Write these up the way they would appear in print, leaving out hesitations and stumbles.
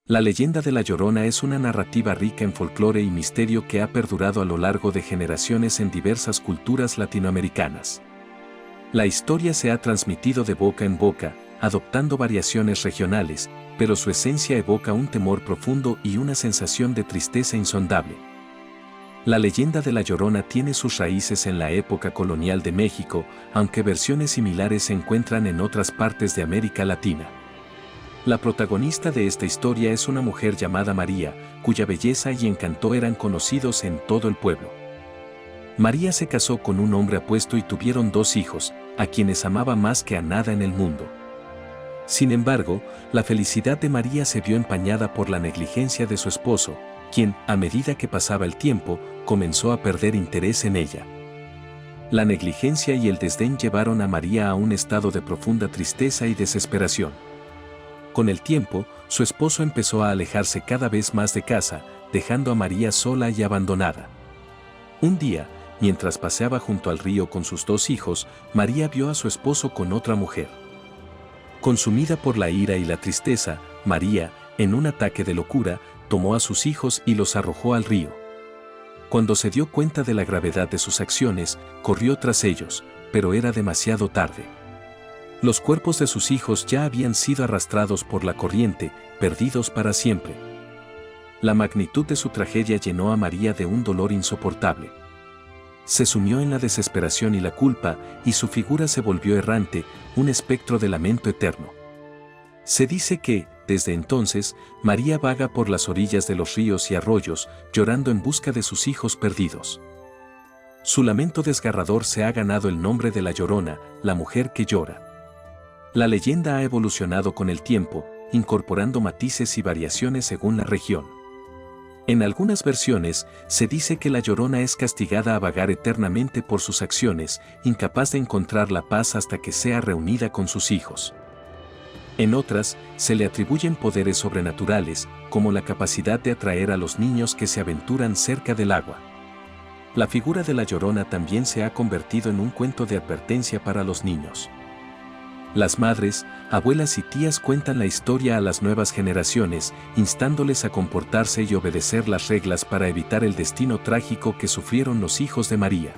La leyenda de La Llorona es una narrativa rica en folclore y misterio que ha perdurado a lo largo de generaciones en diversas culturas latinoamericanas. La historia se ha transmitido de boca en boca, adoptando variaciones regionales, pero su esencia evoca un temor profundo y una sensación de tristeza insondable. La leyenda de La Llorona tiene sus raíces en la época colonial de México, aunque versiones similares se encuentran en otras partes de América Latina. La protagonista de esta historia es una mujer llamada María, cuya belleza y encanto eran conocidos en todo el pueblo. María se casó con un hombre apuesto y tuvieron 2 hijos, a quienes amaba más que a nada en el mundo. Sin embargo, la felicidad de María se vio empañada por la negligencia de su esposo, quien, a medida que pasaba el tiempo, comenzó a perder interés en ella. La negligencia y el desdén llevaron a María a un estado de profunda tristeza y desesperación. Con el tiempo, su esposo empezó a alejarse cada vez más de casa, dejando a María sola y abandonada. Un día, mientras paseaba junto al río con sus 2 hijos, María vio a su esposo con otra mujer. Consumida por la ira y la tristeza, María, en un ataque de locura, tomó a sus hijos y los arrojó al río. Cuando se dio cuenta de la gravedad de sus acciones, corrió tras ellos, pero era demasiado tarde. Los cuerpos de sus hijos ya habían sido arrastrados por la corriente, perdidos para siempre. La magnitud de su tragedia llenó a María de un dolor insoportable. Se sumió en la desesperación y la culpa, y su figura se volvió errante, un espectro de lamento eterno. Se dice que, desde entonces, María vaga por las orillas de los ríos y arroyos, llorando en busca de sus hijos perdidos. Su lamento desgarrador se ha ganado el nombre de La Llorona, la mujer que llora. La leyenda ha evolucionado con el tiempo, incorporando matices y variaciones según la región. En algunas versiones, se dice que La Llorona es castigada a vagar eternamente por sus acciones, incapaz de encontrar la paz hasta que sea reunida con sus hijos. En otras, se le atribuyen poderes sobrenaturales, como la capacidad de atraer a los niños que se aventuran cerca del agua. La figura de La Llorona también se ha convertido en un cuento de advertencia para los niños. Las madres, abuelas y tías cuentan la historia a las nuevas generaciones, instándoles a comportarse y obedecer las reglas para evitar el destino trágico que sufrieron los hijos de María.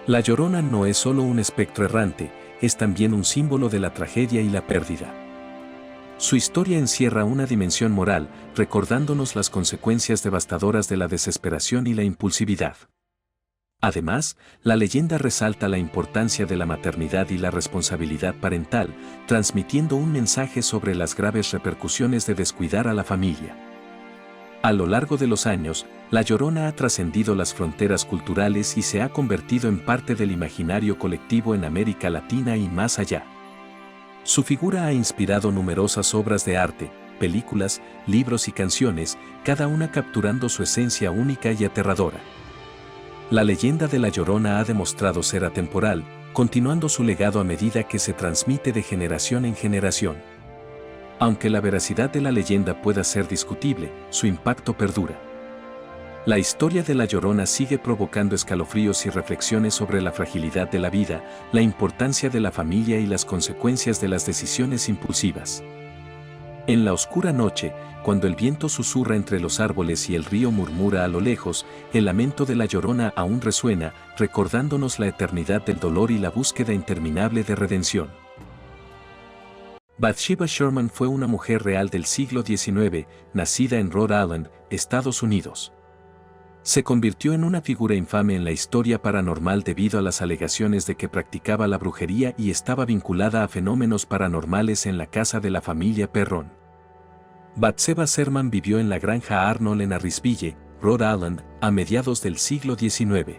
La Llorona no es solo un espectro errante, es también un símbolo de la tragedia y la pérdida. Su historia encierra una dimensión moral, recordándonos las consecuencias devastadoras de la desesperación y la impulsividad. Además, la leyenda resalta la importancia de la maternidad y la responsabilidad parental, transmitiendo un mensaje sobre las graves repercusiones de descuidar a la familia. A lo largo de los años, La Llorona ha trascendido las fronteras culturales y se ha convertido en parte del imaginario colectivo en América Latina y más allá. Su figura ha inspirado numerosas obras de arte, películas, libros y canciones, cada una capturando su esencia única y aterradora. La leyenda de La Llorona ha demostrado ser atemporal, continuando su legado a medida que se transmite de generación en generación. Aunque la veracidad de la leyenda pueda ser discutible, su impacto perdura. La historia de La Llorona sigue provocando escalofríos y reflexiones sobre la fragilidad de la vida, la importancia de la familia y las consecuencias de las decisiones impulsivas. En la oscura noche, cuando el viento susurra entre los árboles y el río murmura a lo lejos, el lamento de La Llorona aún resuena, recordándonos la eternidad del dolor y la búsqueda interminable de redención. Bathsheba Sherman fue una mujer real del siglo XIX, nacida en Rhode Island, Estados Unidos. Se convirtió en una figura infame en la historia paranormal debido a las alegaciones de que practicaba la brujería y estaba vinculada a fenómenos paranormales en la casa de la familia Perron. Bathsheba Sherman vivió en la granja Arnold en Harrisville, Rhode Island, a mediados del siglo XIX.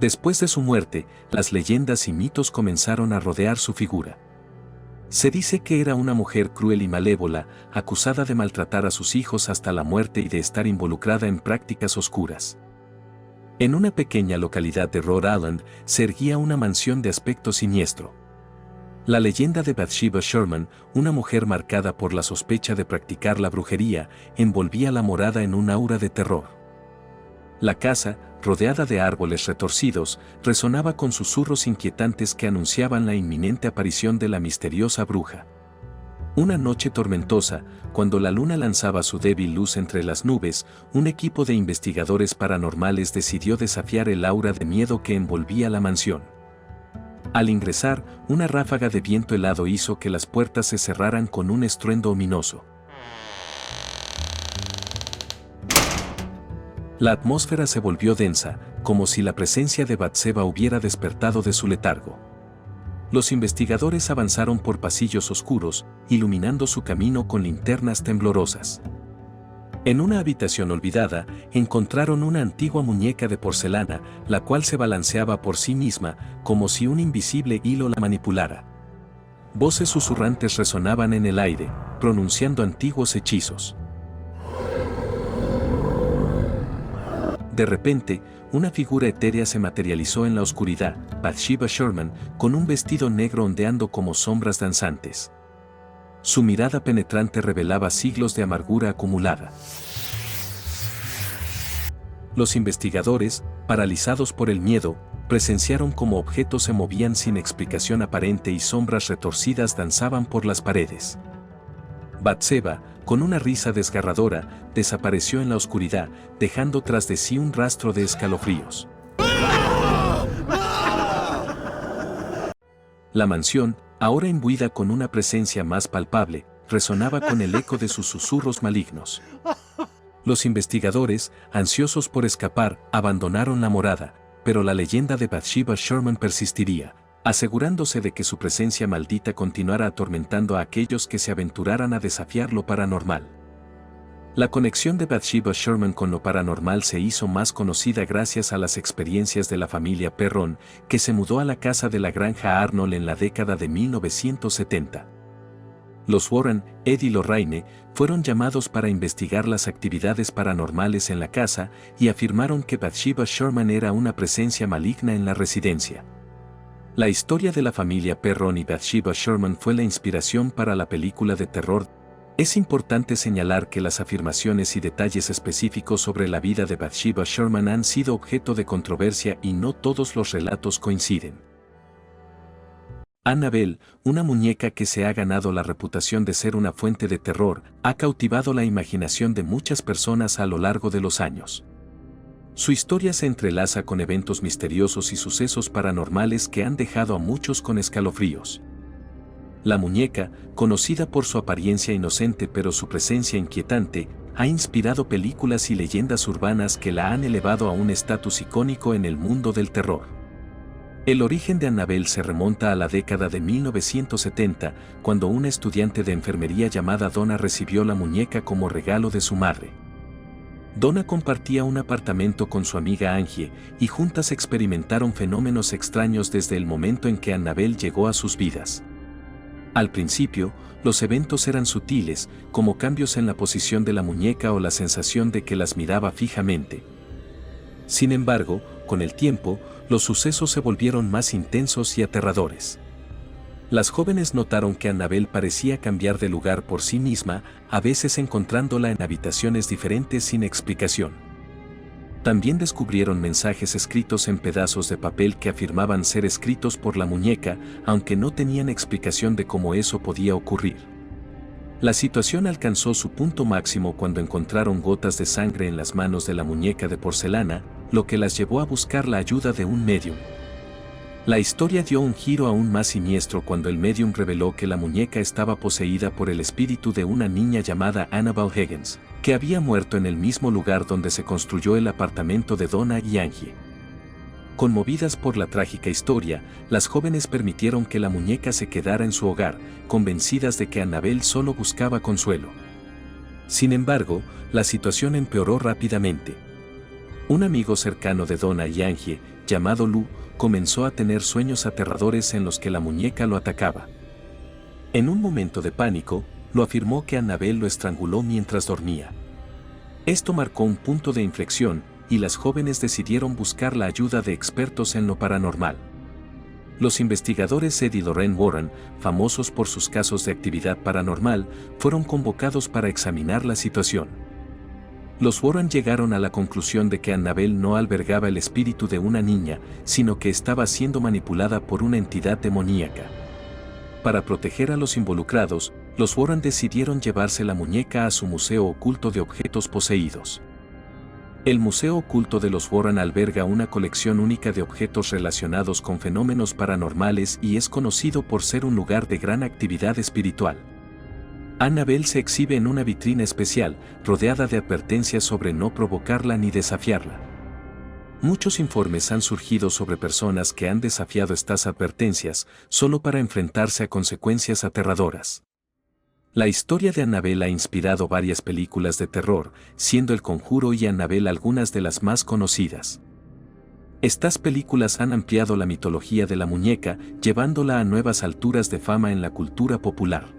Después de su muerte, las leyendas y mitos comenzaron a rodear su figura. Se dice que era una mujer cruel y malévola, acusada de maltratar a sus hijos hasta la muerte y de estar involucrada en prácticas oscuras. En una pequeña localidad de Rhode Island se erguía una mansión de aspecto siniestro. La leyenda de Bathsheba Sherman, una mujer marcada por la sospecha de practicar la brujería, envolvía la morada en un aura de terror. La casa, rodeada de árboles retorcidos, resonaba con susurros inquietantes que anunciaban la inminente aparición de la misteriosa bruja. Una noche tormentosa, cuando la luna lanzaba su débil luz entre las nubes, un equipo de investigadores paranormales decidió desafiar el aura de miedo que envolvía la mansión. Al ingresar, una ráfaga de viento helado hizo que las puertas se cerraran con un estruendo ominoso. La atmósfera se volvió densa, como si la presencia de Batseba hubiera despertado de su letargo. Los investigadores avanzaron por pasillos oscuros, iluminando su camino con linternas temblorosas. En una habitación olvidada, encontraron una antigua muñeca de porcelana, la cual se balanceaba por sí misma, como si un invisible hilo la manipulara. Voces susurrantes resonaban en el aire, pronunciando antiguos hechizos. De repente, una figura etérea se materializó en la oscuridad, Bathsheba Sherman, con un vestido negro ondeando como sombras danzantes. Su mirada penetrante revelaba siglos de amargura acumulada. Los investigadores, paralizados por el miedo, presenciaron cómo objetos se movían sin explicación aparente y sombras retorcidas danzaban por las paredes. Bathsheba, con una risa desgarradora, desapareció en la oscuridad, dejando tras de sí un rastro de escalofríos. La mansión, ahora imbuida con una presencia más palpable, resonaba con el eco de sus susurros malignos. Los investigadores, ansiosos por escapar, abandonaron la morada, pero la leyenda de Bathsheba Sherman persistiría, asegurándose de que su presencia maldita continuara atormentando a aquellos que se aventuraran a desafiar lo paranormal. La conexión de Bathsheba Sherman con lo paranormal se hizo más conocida gracias a las experiencias de la familia Perron, que se mudó a la casa de la granja Arnold en la década de 1970. Los Warren, Ed y Lorraine, fueron llamados para investigar las actividades paranormales en la casa y afirmaron que Bathsheba Sherman era una presencia maligna en la residencia. La historia de la familia Perron y Bathsheba Sherman fue la inspiración para la película de terror. Es importante señalar que las afirmaciones y detalles específicos sobre la vida de Bathsheba Sherman han sido objeto de controversia y no todos los relatos coinciden. Annabelle, una muñeca que se ha ganado la reputación de ser una fuente de terror, ha cautivado la imaginación de muchas personas a lo largo de los años. Su historia se entrelaza con eventos misteriosos y sucesos paranormales que han dejado a muchos con escalofríos. La muñeca, conocida por su apariencia inocente pero su presencia inquietante, ha inspirado películas y leyendas urbanas que la han elevado a un estatus icónico en el mundo del terror. El origen de Annabelle se remonta a la década de 1970, cuando una estudiante de enfermería llamada Donna recibió la muñeca como regalo de su madre. Donna compartía un apartamento con su amiga Angie, y juntas experimentaron fenómenos extraños desde el momento en que Annabelle llegó a sus vidas. Al principio, los eventos eran sutiles, como cambios en la posición de la muñeca o la sensación de que las miraba fijamente. Sin embargo, con el tiempo, los sucesos se volvieron más intensos y aterradores. Las jóvenes notaron que Annabelle parecía cambiar de lugar por sí misma, a veces encontrándola en habitaciones diferentes sin explicación. También descubrieron mensajes escritos en pedazos de papel que afirmaban ser escritos por la muñeca, aunque no tenían explicación de cómo eso podía ocurrir. La situación alcanzó su punto máximo cuando encontraron gotas de sangre en las manos de la muñeca de porcelana, lo que las llevó a buscar la ayuda de un médium. La historia dio un giro aún más siniestro cuando el médium reveló que la muñeca estaba poseída por el espíritu de una niña llamada Annabelle Higgins, que había muerto en el mismo lugar donde se construyó el apartamento de Donna y Angie. Conmovidas por la trágica historia, las jóvenes permitieron que la muñeca se quedara en su hogar, convencidas de que Annabelle solo buscaba consuelo. Sin embargo, la situación empeoró rápidamente. Un amigo cercano de Donna y Angie, llamado Lou, comenzó a tener sueños aterradores en los que la muñeca lo atacaba. En un momento de pánico, lo afirmó que Annabelle lo estranguló mientras dormía. Esto marcó un punto de inflexión, y las jóvenes decidieron buscar la ayuda de expertos en lo paranormal. Los investigadores Ed y Lorraine Warren, famosos por sus casos de actividad paranormal, fueron convocados para examinar la situación. Los Warren llegaron a la conclusión de que Annabelle no albergaba el espíritu de una niña, sino que estaba siendo manipulada por una entidad demoníaca. Para proteger a los involucrados, los Warren decidieron llevarse la muñeca a su museo oculto de objetos poseídos. El Museo Oculto de los Warren alberga una colección única de objetos relacionados con fenómenos paranormales y es conocido por ser un lugar de gran actividad espiritual. Annabelle se exhibe en una vitrina especial, rodeada de advertencias sobre no provocarla ni desafiarla. Muchos informes han surgido sobre personas que han desafiado estas advertencias solo para enfrentarse a consecuencias aterradoras. La historia de Annabelle ha inspirado varias películas de terror, siendo El Conjuro y Annabelle algunas de las más conocidas. Estas películas han ampliado la mitología de la muñeca, llevándola a nuevas alturas de fama en la cultura popular.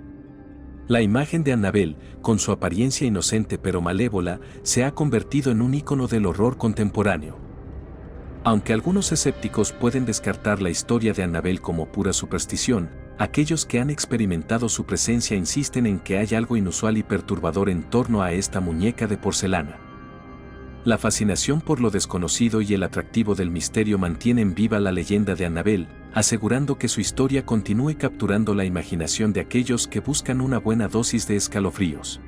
La imagen de Annabelle, con su apariencia inocente pero malévola, se ha convertido en un ícono del horror contemporáneo. Aunque algunos escépticos pueden descartar la historia de Annabelle como pura superstición, aquellos que han experimentado su presencia insisten en que hay algo inusual y perturbador en torno a esta muñeca de porcelana. La fascinación por lo desconocido y el atractivo del misterio mantienen viva la leyenda de Annabelle, asegurando que su historia continúe capturando la imaginación de aquellos que buscan una buena dosis de escalofríos.